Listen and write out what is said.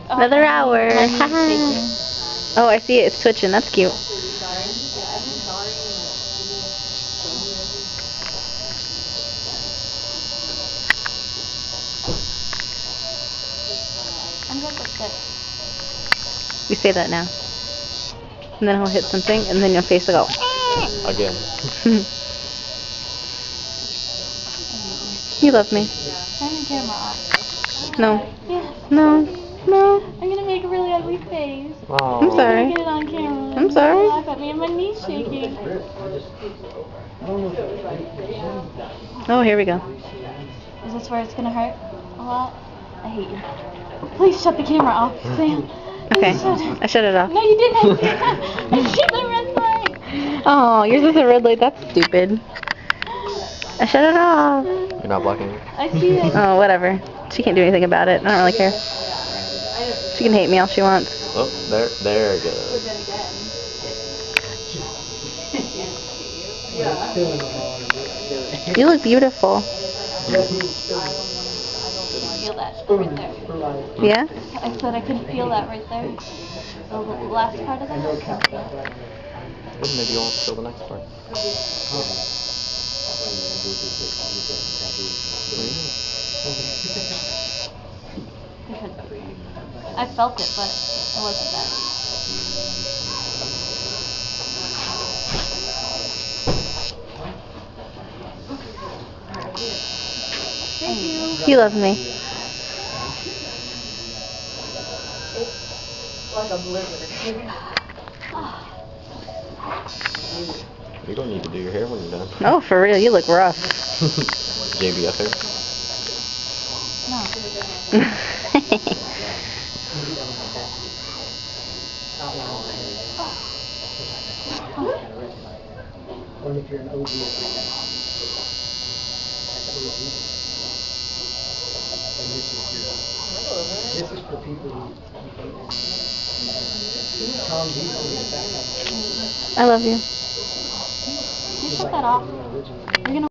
Another hour. My knee's Haha. shaking. Oh, I see it. It's twitching. That's cute. I'm good with this. We say that now. And then he'll hit something, and then your face will go. Again. You love me. Turn the camera off. No. Yeah. No. No. I'm gonna make a really ugly face. Oh. I'm sorry. Get it on camera. I'm sorry. Laugh at me and my knee's shaking. Oh, here we go. Is this where it's gonna hurt a lot? I hate you. Please shut the camera off, Sam. Okay. Please shut I shut it off. No, you didn't. I see the red light. Oh, yours is a red light. That's stupid. I shut it off. You're not blocking me? I see it. Oh, whatever. She can't do anything about it. I don't really care. She can hate me all she wants. Oh, there it goes. You look beautiful. Feel that right there. Yeah? I said I could feel that right there. The last part of that. Well, maybe you won't feel the next part. I felt it, but it wasn't that. Thank you. You love me. You don't need to do your hair when you're done. Oh, for real. You look rough. JBF hair. No. If you're an OG, this is for people who I love you. You shut that off. You're gonna